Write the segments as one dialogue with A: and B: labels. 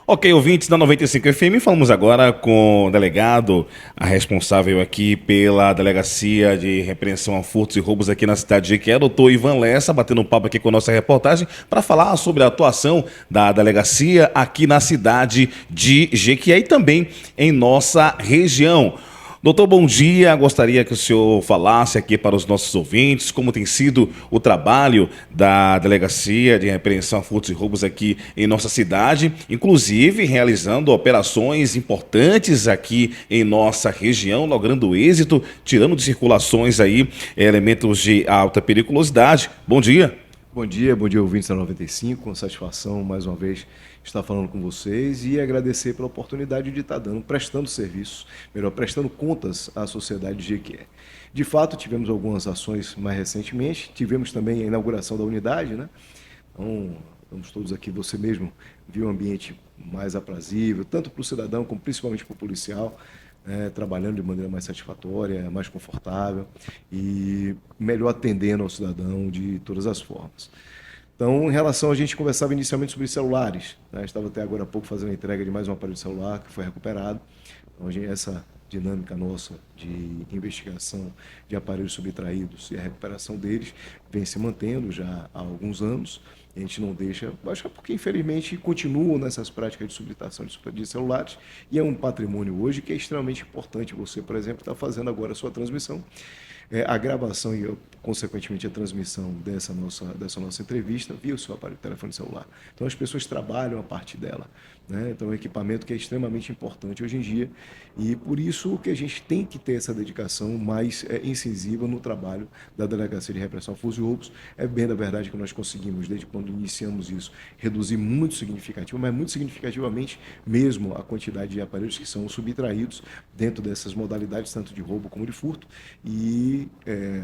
A: Ok, ouvintes da 95 FM, falamos agora com o delegado, a responsável aqui pela Delegacia de Repreensão a Furtos e Roubos aqui na cidade de Jequié, doutor Ivan Lessa, batendo um papo aqui com a nossa reportagem para falar sobre a atuação da delegacia aqui na cidade de Jequié e também em nossa região. Doutor, bom dia. Gostaria que o senhor falasse aqui para os nossos ouvintes como tem sido o trabalho da Delegacia de Repreensão a Furtos e Roubos aqui em nossa cidade, inclusive realizando operações importantes aqui em nossa região, logrando êxito, tirando de circulações aí elementos de alta periculosidade. Bom dia.
B: Bom dia, ouvintes da 95, com satisfação mais uma vez estar falando com vocês e agradecer pela oportunidade de estar prestando serviços, melhor, prestando contas à sociedade de Jequié. De fato, tivemos algumas ações mais recentemente, tivemos também a inauguração da unidade, né? Então, estamos todos aqui, você mesmo viu um ambiente mais aprazível, tanto para o cidadão como principalmente para o policial, trabalhando de maneira mais satisfatória, mais confortável e melhor atendendo ao cidadão de todas as formas. Então, em relação, a gente conversava inicialmente sobre celulares, né? Estava até agora há pouco fazendo a entrega de mais um aparelho celular que foi recuperado. Então, essa dinâmica nossa de investigação de aparelhos subtraídos e a recuperação deles vem se mantendo já há alguns anos. A gente não deixa baixar porque, infelizmente, continuam nessas práticas de subtração de celulares e é um patrimônio hoje que é extremamente importante. Você, por exemplo, está fazendo agora a sua transmissão, a gravação e, consequentemente, a transmissão dessa nossa entrevista via o seu aparelho de telefone celular. Então, as pessoas trabalham a partir dela, né? Então, é um equipamento que é extremamente importante hoje em dia e, por isso, que a gente tem que ter essa dedicação mais incisiva no trabalho da Delegacia de Repressão a Furtos e Roubos. É bem da verdade que nós conseguimos, desde quando iniciamos isso, reduzir muito significativo, mas muito significativamente mesmo a quantidade de aparelhos que são subtraídos dentro dessas modalidades, tanto de roubo como de furto, e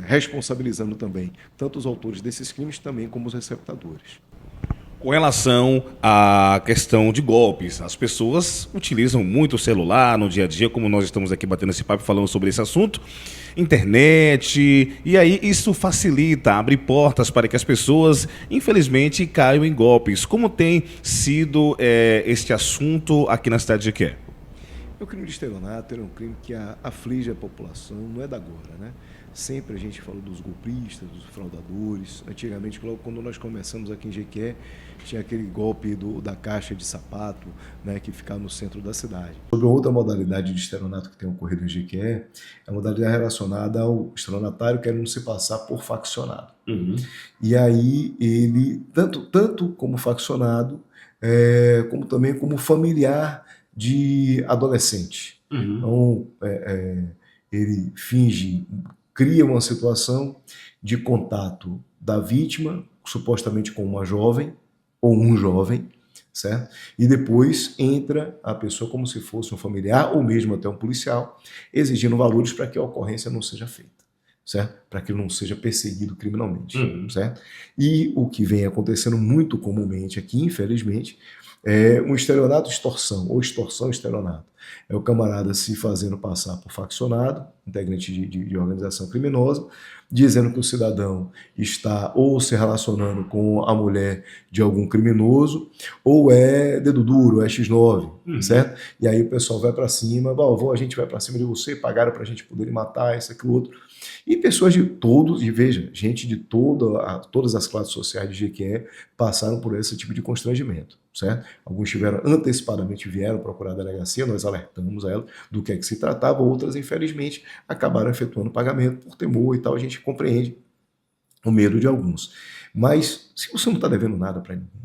B: responsabilizando também tanto os autores desses crimes também como os receptadores.
A: Com relação à questão de golpes, as pessoas utilizam muito o celular no dia a dia, como nós estamos aqui batendo esse papo falando sobre esse assunto, internet, e aí isso facilita, abre portas para que as pessoas, infelizmente, caiam em golpes. Como tem sido este assunto aqui na cidade de Jequié?
B: O crime de estelionato era um crime que aflige a população, não é da agora, né? Sempre a gente falou dos golpistas, dos fraudadores. Antigamente, logo quando nós começamos aqui em Jequié, tinha aquele golpe da caixa de sapato, né, que ficava no centro da cidade. Sobre outra modalidade de estelionato que tem ocorrido em Jequié, é a modalidade relacionada ao estelionatário querendo se passar por faccionado.
A: Uhum.
B: E aí ele, tanto como faccionado, como também como familiar de adolescente.
A: Uhum.
B: Então, ele cria uma situação de contato da vítima, supostamente com uma jovem ou um jovem, certo? E depois entra a pessoa como se fosse um familiar ou mesmo até um policial, exigindo valores para que a ocorrência não seja feita, certo? Para que ele não seja perseguido criminalmente, certo? E o que vem acontecendo muito comumente aqui, infelizmente, é um estelionato extorsão ou extorsão estelionato. É o camarada se fazendo passar por faccionado, integrante de organização criminosa, dizendo que o cidadão está ou se relacionando com a mulher de algum criminoso, ou é dedo duro, é X9, certo? E aí o pessoal vai para cima, a gente vai para cima de você, pagaram para a gente poder matar, isso, aquilo, outro. E pessoas de todos, e veja, gente de todas as classes sociais de Jequié passaram por esse tipo de constrangimento, certo? Alguns antecipadamente vieram procurar a delegacia, nós alertamos a ela do que é que se tratava, outras, infelizmente, acabaram efetuando pagamento por temor e tal, a gente compreende o medo de alguns. Mas se você não está devendo nada para ninguém,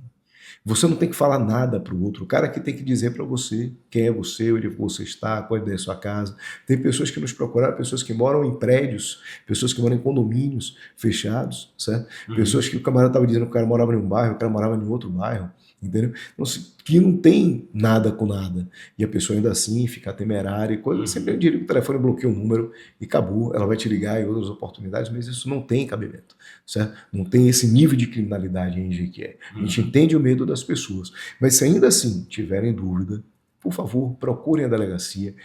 B: você não tem que falar nada para o outro. O cara que tem que dizer para você quem é você, onde você está, qual é a sua casa. Tem pessoas que nos procuraram, pessoas que moram em prédios, pessoas que moram em condomínios fechados, certo? Pessoas que o camarada estava dizendo que o cara morava em um bairro, o cara morava em outro bairro, entendeu? Então, que não tem nada com nada. E a pessoa ainda assim fica temerária e coisa. Sempre eu diria que o telefone bloqueia o número e acabou. Ela vai te ligar em outras oportunidades, mas isso não tem cabimento, certo? Não tem esse nível de criminalidade em Jequié. A gente entende o medo das pessoas. Mas se ainda assim tiverem dúvida, por favor, procurem a delegacia.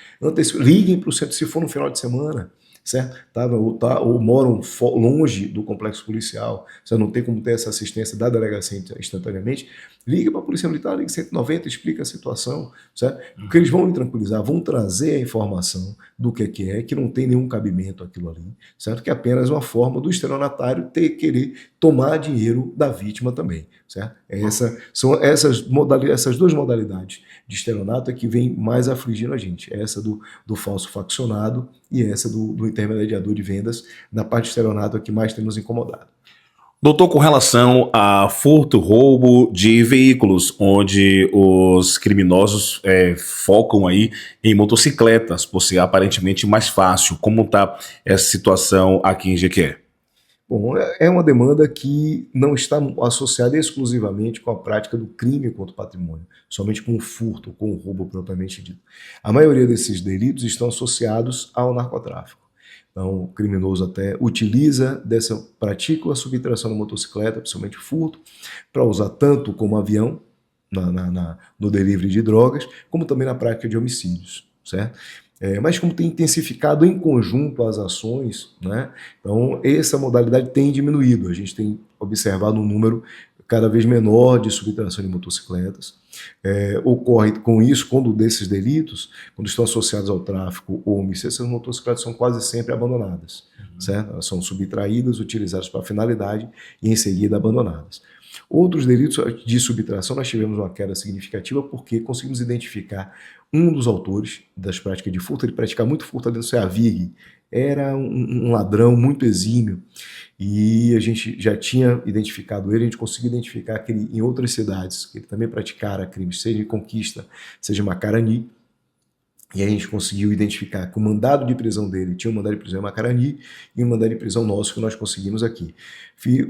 B: Liguem para o centro, se for no final de semana. certo? Ou moram longe do complexo policial, você não tem como ter essa assistência da delegacia instantaneamente, liga para a Polícia Militar, liga 190, explica a situação, certo? Porque eles vão lhe tranquilizar, vão trazer a informação do que é, que não tem nenhum cabimento aquilo ali, certo? Que é apenas uma forma do estelionatário querer tomar dinheiro da vítima também, certo? São essas duas modalidades de estelionato é que vem mais afligindo a gente, essa do falso faccionado e essa do intermediador de vendas, na parte de estelionato é que mais temos incomodado.
A: Doutor, com relação a furto, roubo de veículos, onde os criminosos focam aí em motocicletas, por ser aparentemente mais fácil, como está essa situação aqui em Jequié?
B: Bom, é uma demanda que não está associada exclusivamente com a prática do crime contra o patrimônio, somente com o furto, com o roubo propriamente dito. A maioria desses delitos estão associados ao narcotráfico. Então, o criminoso até pratica a subtração da motocicleta, principalmente furto, para usar tanto como avião, no delivery de drogas, como também na prática de homicídios, certo? Mas como tem intensificado em conjunto as ações, né, então essa modalidade tem diminuído. A gente tem observado um número cada vez menor de subtração de motocicletas. Ocorre com isso, quando desses delitos, quando estão associados ao tráfico ou homicídio, essas motocicletas são quase sempre abandonadas, certo? Elas são subtraídas, utilizadas para finalidade e em seguida abandonadas. Outros delitos de subtração nós tivemos uma queda significativa porque conseguimos identificar um dos autores das práticas de furto. Ele praticava muito furto ali no Ceavig, era um ladrão muito exímio e a gente já tinha identificado ele, a gente conseguiu identificar que ele, em outras cidades, que ele também praticara crimes, seja em Conquista, seja em Macarani. E a gente conseguiu identificar que o mandado de prisão dele tinha um mandado de prisão em Macarani e um mandado de prisão nosso que nós conseguimos aqui.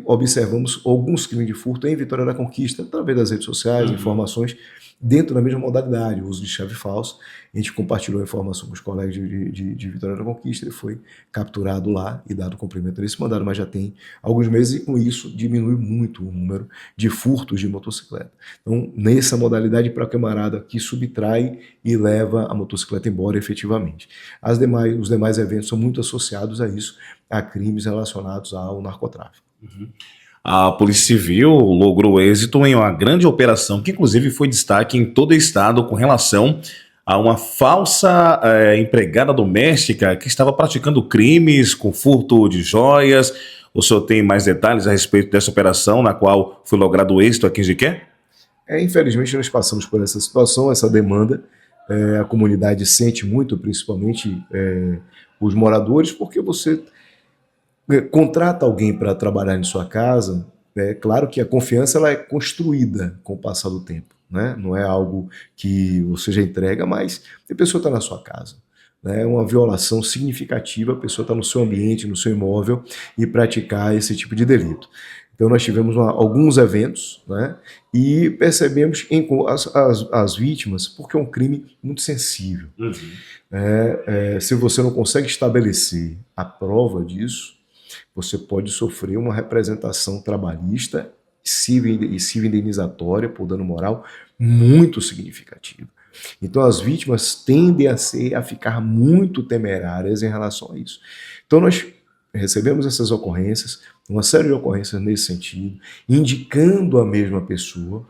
B: Observamos alguns crimes de furto em Vitória da Conquista, através das redes sociais, informações dentro da mesma modalidade, o uso de chave falsa. A gente compartilhou a informação com os colegas de Vitória da Conquista, ele foi capturado lá e dado cumprimento nesse mandado, mas já tem alguns meses e com isso diminui muito o número de furtos de motocicleta. Então, nessa modalidade, para o camarada que subtrai e leva a motocicleta embora efetivamente. Os demais eventos são muito associados a isso, a crimes relacionados ao narcotráfico.
A: A Polícia Civil logrou êxito em uma grande operação, que inclusive foi destaque em todo o estado com relação a uma falsa empregada doméstica que estava praticando crimes com furto de joias. O senhor tem mais detalhes a respeito dessa operação, na qual foi logrado êxito aqui em Jequié?
B: Infelizmente nós passamos por essa situação, essa demanda. A comunidade sente muito, principalmente os moradores, porque você contrata alguém para trabalhar em sua casa. É claro que a confiança ela é construída com o passar do tempo, né? Não é algo que você já entrega, mas a pessoa está na sua casa. É uma violação significativa, a pessoa está no seu ambiente, no seu imóvel e praticar esse tipo de delito. Então nós tivemos alguns eventos, né, e percebemos as vítimas, porque é um crime muito sensível. Se você não consegue estabelecer a prova disso, você pode sofrer uma representação trabalhista e civil indenizatória por dano moral muito significativa. Então as vítimas tendem a ficar muito temerárias em relação a isso. Então nós recebemos essas ocorrências, uma série de ocorrências nesse sentido, indicando a mesma pessoa.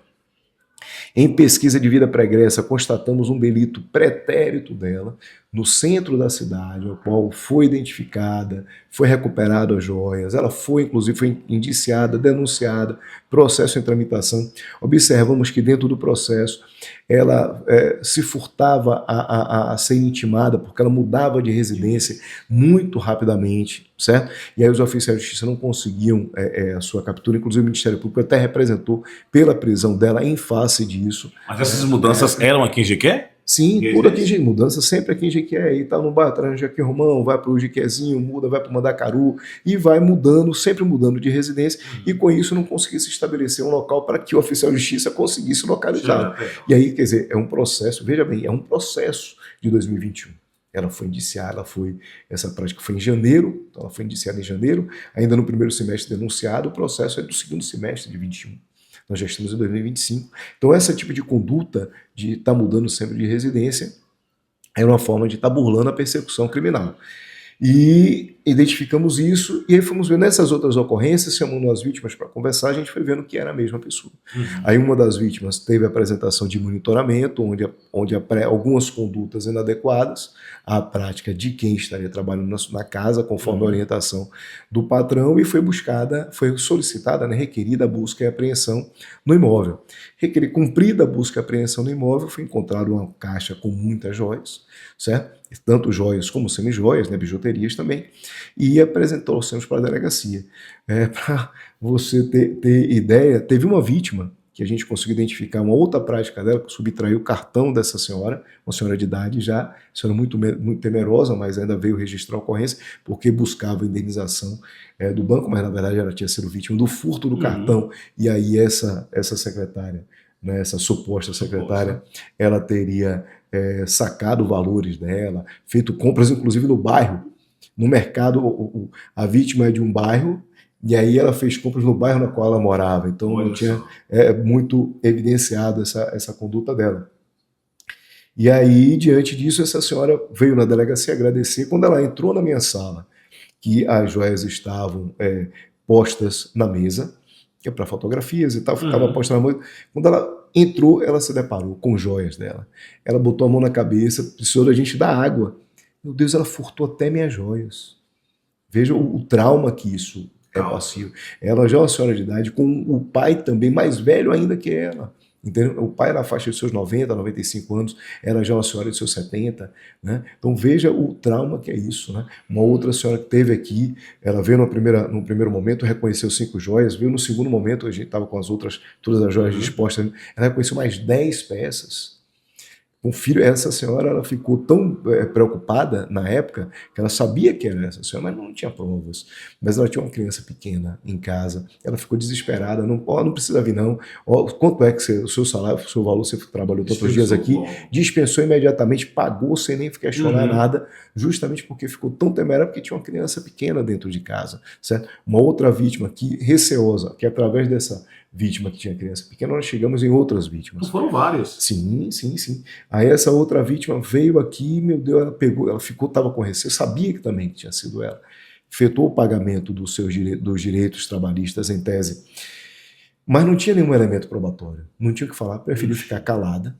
B: Em pesquisa de vida pregressa, constatamos um delito pretérito dela no centro da cidade, ao qual foi identificada, foi recuperado as joias, ela inclusive foi indiciada, denunciada, processo em tramitação. Observamos que dentro do processo ela se furtava a ser intimada, porque ela mudava de residência muito rapidamente, certo? E aí os oficiais de justiça não conseguiam a sua captura, inclusive o Ministério Público até representou pela prisão dela em face disso.
A: Mas essas mudanças eram aqui em Jequié?
B: Sim, tudo aqui em Jequié, mudança sempre aqui em Jequié, e tá no bairro atrás do Jequié Romão, vai para o Jequiézinho, muda, vai para o Mandacaru, e vai mudando, sempre mudando de residência, e com isso não conseguia se estabelecer um local para que o oficial de justiça conseguisse localizar. E aí, quer dizer, é um processo, veja bem, é um processo de 2021. Ela foi indiciada, essa prática foi em janeiro, então ela foi indiciada em janeiro, ainda no primeiro semestre denunciado, o processo é do segundo semestre de 21. Nós já estamos em 2025. Então, esse tipo de conduta de estar mudando sempre de residência é uma forma de estar burlando a persecução criminal. E identificamos isso, e aí fomos ver nessas outras ocorrências, chamando as vítimas para conversar, a gente foi vendo que era a mesma pessoa. Aí uma das vítimas teve a apresentação de monitoramento, onde algumas condutas inadequadas, a prática de quem estaria trabalhando na casa, conforme a orientação do patrão, e foi solicitada, né, requerida a busca e apreensão no imóvel. Cumprida a busca e apreensão no imóvel, foi encontrada uma caixa com muitas joias, certo? Tanto joias como semijoias, né, bijuterias também, e trouxemos para a delegacia. Para você ter ideia, teve uma vítima que a gente conseguiu identificar uma outra prática dela, que subtraiu o cartão dessa senhora, uma senhora de idade já, senhora muito temerosa, mas ainda veio registrar a ocorrência, porque buscava a indenização do banco, mas na verdade ela tinha sido vítima do furto do cartão, e aí essa secretária, né, essa suposta secretária, ela teria sacado valores dela, feito compras inclusive no bairro, no mercado, a vítima é de um bairro, e aí ela fez compras no bairro no qual ela morava, então não tinha muito evidenciado essa conduta dela. E aí, diante disso, essa senhora veio na delegacia agradecer. Quando ela entrou na minha sala, que as joias estavam postas na mesa, que é para fotografias e tal, ficava posta na mesa. Quando ela entrou, ela se deparou com joias dela. Ela botou a mão na cabeça, precisou da gente dar água. Meu Deus, ela furtou até minhas joias. Veja o trauma que isso é passivo. Ela já é uma senhora de idade, com o pai também mais velho ainda que ela. Entendeu? O pai era na faixa de seus 90, 95 anos, ela já é uma senhora de seus 70, né? Então veja o trauma que é isso, né? Uma outra senhora que teve aqui, ela veio no primeiro momento, reconheceu 5 joias, veio no segundo momento, a gente estava com todas as joias dispostas, ela reconheceu mais 10 peças. O filho, essa senhora, ela ficou tão preocupada na época que ela sabia que era essa senhora, mas não tinha provas. Mas ela tinha uma criança pequena em casa, ela ficou desesperada, não precisa vir não. Quanto é que o seu salário, o seu valor, você trabalhou tantos dias aqui, dispensou imediatamente, pagou sem nem questionar nada, justamente porque ficou tão temerária, porque tinha uma criança pequena dentro de casa, certo? Uma outra vítima aqui, receosa, que através dessa vítima que tinha criança pequena, nós chegamos em outras vítimas.
C: Foram várias.
B: Sim. Aí essa outra vítima veio aqui, meu Deus, ela pegou, ela estava com receio, sabia que também tinha sido ela. Efetuou o pagamento dos direitos trabalhistas em tese, mas não tinha nenhum elemento probatório, não tinha o que falar, preferiu ficar calada,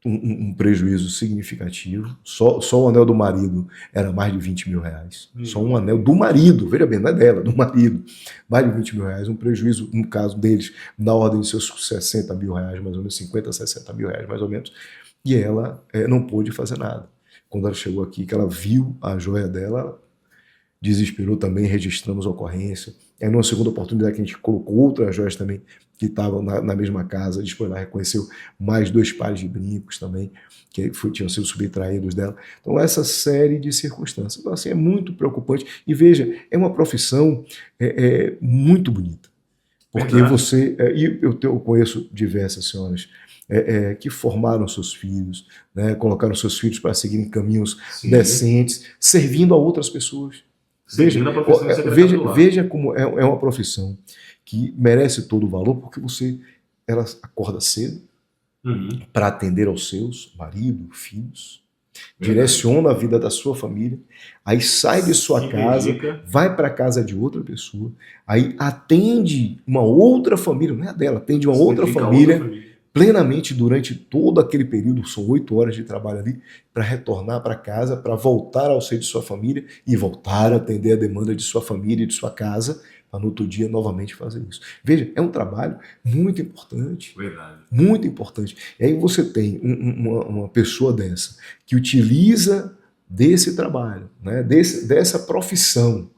B: um prejuízo significativo, só o anel do marido era mais de 20 mil reais, só um anel do marido, veja bem, não é dela, do marido, mais de 20 mil reais, um prejuízo, no caso deles, na ordem de seus 60 mil reais, mais ou menos, 50, 60 mil reais, mais ou menos, e ela não pôde fazer nada. Quando ela chegou aqui, que ela viu a joia dela, ela desesperou também, registramos a ocorrência. Aí, numa segunda oportunidade, que a gente colocou outras joias também, que estavam na mesma casa, depois ela reconheceu mais 2 pares de brincos também, que tinham sido subtraídos dela. Então, essa série de circunstâncias. Então, assim, é muito preocupante. E veja, é uma profissão muito bonita. Porque você... eu conheço diversas senhoras que formaram seus filhos, né, colocaram seus filhos para seguirem caminhos decentes, servindo a outras pessoas. Veja como é uma profissão que merece todo o valor, porque ela acorda cedo para atender aos seus marido, filhos, direciona a vida da sua família, aí sai de sua casa, vai para a casa de outra pessoa, aí atende uma outra família, não é a dela, atende uma outra família plenamente durante todo aquele período, são 8 horas de trabalho ali, para retornar para casa, para voltar ao seio de sua família e voltar a atender a demanda de sua família e de sua casa, para no outro dia novamente fazer isso. Veja, é um trabalho muito importante.
C: Verdade.
B: Muito importante. E aí você tem uma pessoa dessa que utiliza desse trabalho, né, dessa profissão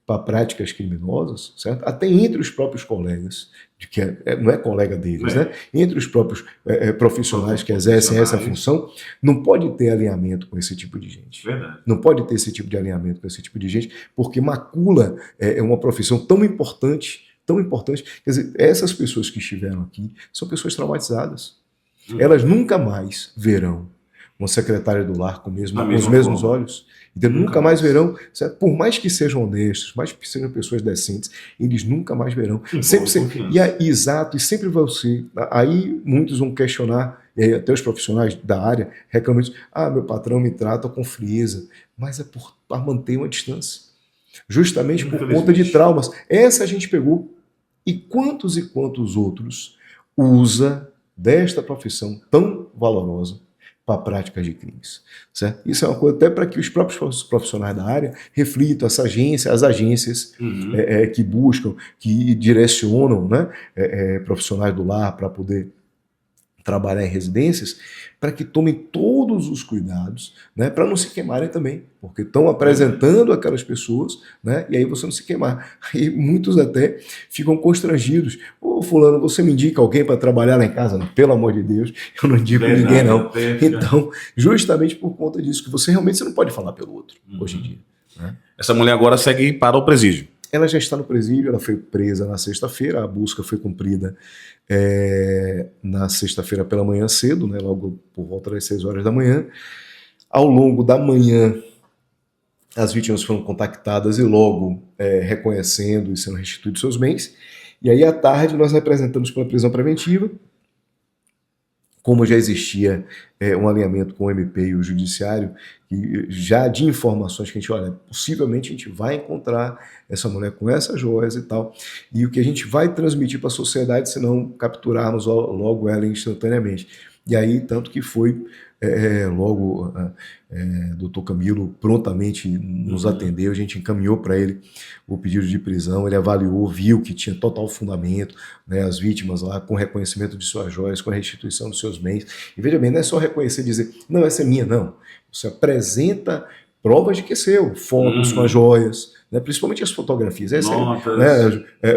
B: para práticas criminosas, certo? Até entre os próprios colegas, que não é colega deles, né? Entre os próprios profissionais que exercem essa função, não pode ter alinhamento com esse tipo de gente.
C: Verdade.
B: Não pode ter esse tipo de alinhamento com esse tipo de gente, porque macula uma profissão tão importante, quer dizer, essas pessoas que estiveram aqui são pessoas traumatizadas. Elas nunca mais verão uma secretária do lar com os mesmos olhos. Então, nunca mais verão, certo? Por mais que sejam honestos, mais que sejam pessoas decentes, eles nunca mais verão. Exato, e sempre vai ser. Aí muitos vão questionar e aí até os profissionais da área reclamam disso, meu patrão me trata com frieza, mas é para manter uma distância, justamente por conta de traumas. Essa a gente pegou, e quantos outros usa desta profissão tão valorosa para práticas de crimes, certo? Isso é uma coisa até para que os próprios profissionais da área reflitam, as agências que buscam, que direcionam, né, profissionais do lar para poder trabalhar em residências, para que tomem todos os cuidados, né, para não se queimarem também, porque estão apresentando aquelas pessoas, né, e aí você não se queimar. Aí muitos até ficam constrangidos. Ô, fulano, você me indica alguém para trabalhar lá em casa? Não, pelo amor de Deus, eu não indico ninguém, não. Então, justamente por conta disso, que você realmente não pode falar pelo outro, hoje em dia. Né?
A: Essa mulher agora segue para o presídio.
B: Ela já está no presídio, ela foi presa na sexta-feira, a busca foi cumprida na sexta-feira pela manhã cedo, né, logo por volta das 6 horas da manhã. Ao longo da manhã, as vítimas foram contactadas e logo reconhecendo e sendo restituídos seus bens. E aí, à tarde, nós representamos pela prisão preventiva. Como já existia um alinhamento com o MP e o Judiciário, e já de informações que a gente, olha, possivelmente a gente vai encontrar essa mulher com essas joias e tal, e o que a gente vai transmitir para a sociedade se não capturarmos logo ela instantaneamente. E aí, tanto que foi logo doutor Camilo prontamente nos atendeu, a gente encaminhou para ele o pedido de prisão, ele avaliou, viu que tinha total fundamento, né, as vítimas lá com reconhecimento de suas joias, com a restituição dos seus bens. E veja bem, não é só reconhecer e dizer, não, essa é minha, não. Você apresenta provas de que é seu, fotos com as joias, né, principalmente as fotografias. Essa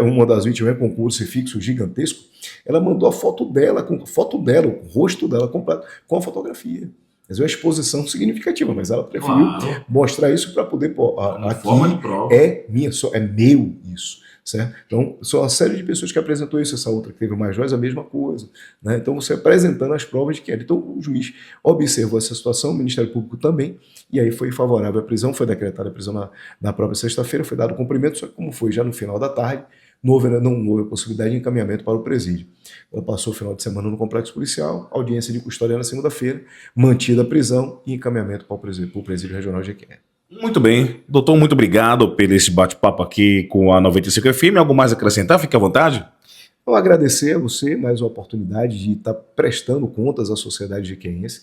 B: uma das vítimas com um crucifixo gigantesco, ela mandou a foto dela, o rosto dela completo, com a fotografia. Mas é uma exposição significativa, mas ela preferiu mostrar isso para poder, aqui forma de prova. É minha, é meu isso. Certo? Então, são uma série de pessoas que apresentou isso, essa outra que teve mais joias, a mesma coisa. Né? Então, você apresentando as provas de que era. Então, o juiz observou essa situação, o Ministério Público também, e aí foi favorável à prisão, foi decretada a prisão na própria sexta-feira, foi dado o cumprimento, só que como foi já no final da tarde, não houve a possibilidade de encaminhamento para o presídio. Ela passou o final de semana no complexo policial, audiência de custódia na segunda-feira, mantida a prisão e encaminhamento para o presídio regional de Jequié.
A: Muito bem. Doutor, muito obrigado por esse bate-papo aqui com a 95 FM. Algo mais a acrescentar? Fique à vontade.
B: Eu agradecer a você mais uma oportunidade de estar prestando contas à sociedade jequiense.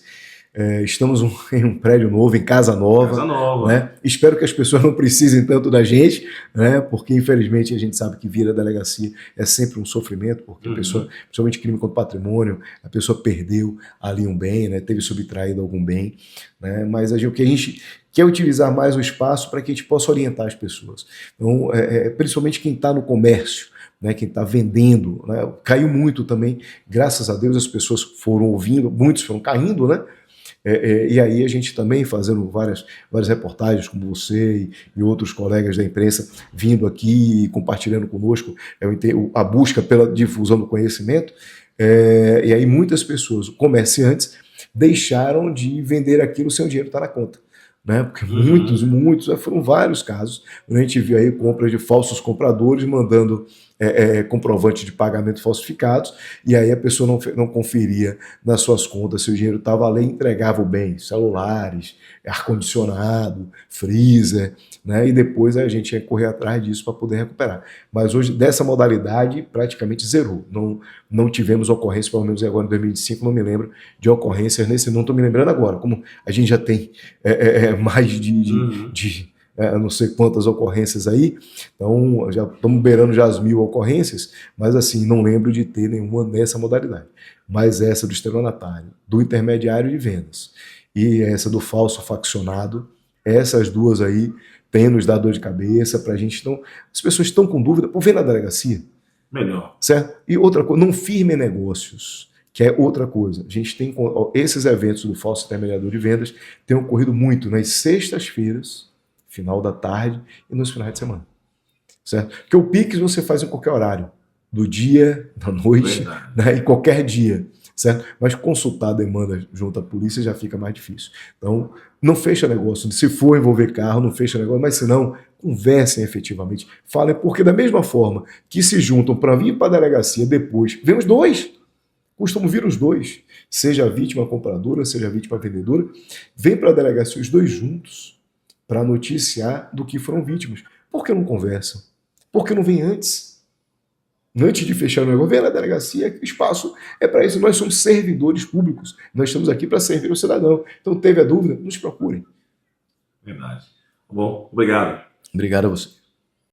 B: Estamos em um prédio novo, em casa nova. Né? Espero que as pessoas não precisem tanto da gente, né? Porque infelizmente a gente sabe que vir à delegacia é sempre um sofrimento, porque a pessoa, principalmente crime contra o patrimônio, a pessoa perdeu ali um bem, né? Teve subtraído algum bem, né? Mas o que a gente quer utilizar mais o espaço para que a gente possa orientar as pessoas. Então, principalmente quem está no comércio, né, quem está vendendo, né? Caiu muito também, graças a Deus as pessoas foram ouvindo, muitos foram caindo, né? E aí a gente também fazendo várias reportagens como você e outros colegas da imprensa vindo aqui e compartilhando conosco a busca pela difusão do conhecimento, e aí muitas pessoas, comerciantes, deixaram de vender aquilo sem o dinheiro estar na conta. Né? Porque muitos, foram vários casos, onde a gente viu aí compras de falsos compradores mandando comprovante de pagamento falsificados, e aí a pessoa não conferia nas suas contas se o dinheiro estava ali, entregava o bem, celulares, ar-condicionado, freezer, né? E depois a gente ia correr atrás disso para poder recuperar. Mas hoje, dessa modalidade, praticamente zerou. Não tivemos ocorrência, pelo menos agora em 2025, não me lembro de ocorrências nesse, não estou me lembrando agora, como a gente já tem mais de não sei quantas ocorrências aí, então já estamos beirando já as 1000 ocorrências, mas assim, não lembro de ter nenhuma nessa modalidade. Mas essa do estelionatário, do intermediário de vendas e essa do falso faccionado, essas duas aí têm nos dado dor de cabeça para a gente. Então, as pessoas estão com dúvida, por ver na delegacia.
A: Melhor.
B: Certo? E outra coisa, não firme negócios, que é outra coisa. A gente tem esses eventos do falso intermediador de vendas têm ocorrido muito nas sextas-feiras, final da tarde e nos finais de semana. Certo? Porque o Pix você faz em qualquer horário, do dia, da noite, né, em qualquer dia. Certo? Mas consultar a demanda junto à polícia já fica mais difícil. Então, não fecha negócio. Se for envolver carro, não fecha negócio, mas se não, conversem efetivamente. Falem, porque da mesma forma que se juntam para vir para a delegacia depois, vem os dois. Costumam vir os dois, seja a vítima compradora, seja a vítima vendedora, vem para a delegacia os dois juntos para noticiar do que foram vítimas. Por que não conversam? Por que não vem antes? Antes de fechar o negócio, vem na delegacia, o espaço é para isso. Nós somos servidores públicos, nós estamos aqui para servir o cidadão. Então, teve a dúvida? Nos procurem.
A: Verdade. Bom, obrigado.
B: Obrigado a você.